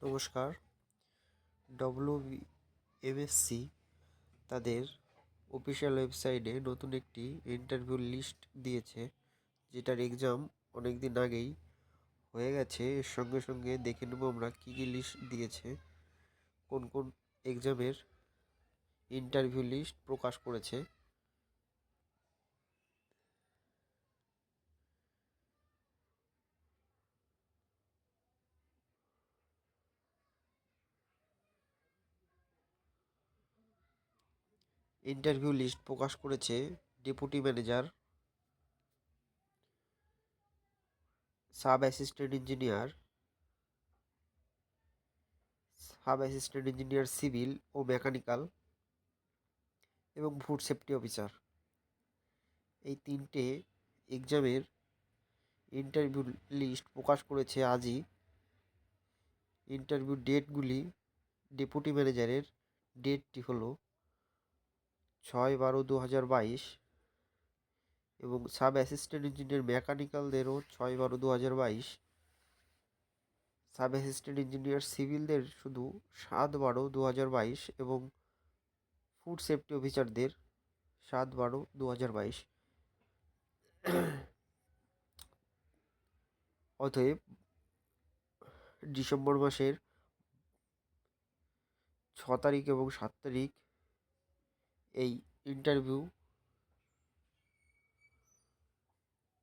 নমস্কার। WBMSC তাদের official ওয়েবসাইটে নতুন একটি ইন্টারভিউ লিস্ট দিয়েছে, যেটার এক্সাম অনেক দিন আগেই হয়ে গেছে। এর সঙ্গে সঙ্গে দেখে নেব আমরা কী কী লিস্ট দিয়েছে, কোন কোন এক্সামের ইন্টারভিউ লিস্ট প্রকাশ করেছে। ইন্টারভিউ লিস্ট প্রকাশ করেছে deputy manager, sub assistant engineer civil ও মেকানিক্যাল এবং ফুড সেফটি অফিসার। এই তিনটে এক্সামের ইন্টারভিউ লিস্ট প্রকাশ করেছে আজই। ইন্টারভিউ ডেটগুলি, ডেপুটি ম্যানেজারের ডেটটি হলো 6/12/2022 এবং সাব অ্যাসিস্ট্যান্ট ইঞ্জিনিয়ার মেকানিক্যালদেরও 6/12/2022, সাব অ্যাসিস্ট্যান্ট ইঞ্জিনিয়ার সিভিলদের শুধু 7/12/2022 এবং ফুড সেফটি অফিসারদের 7/12/2022। অতএব ডিসেম্বর মাসের 6 তারিখ এবং 7 তারিখ এই ইন্টারভিউ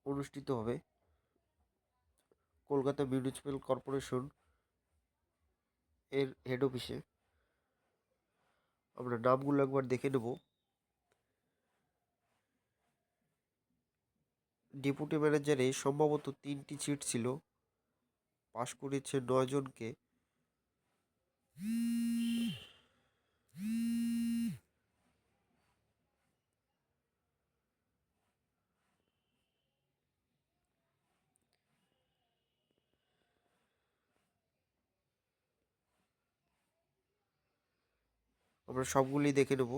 অনুষ্ঠিত হবে কলকাতা মিউনিসিপ্যাল কর্পোরেশন এর হেড অফিসে। আমরা নামগুলো একবার দেখে নেব। ডেপুটি ম্যানেজারে সম্ভবত 3টি সিট ছিল, পাশ করেছে 9 জনকে। আমরা সবগুলি দেখে নেব।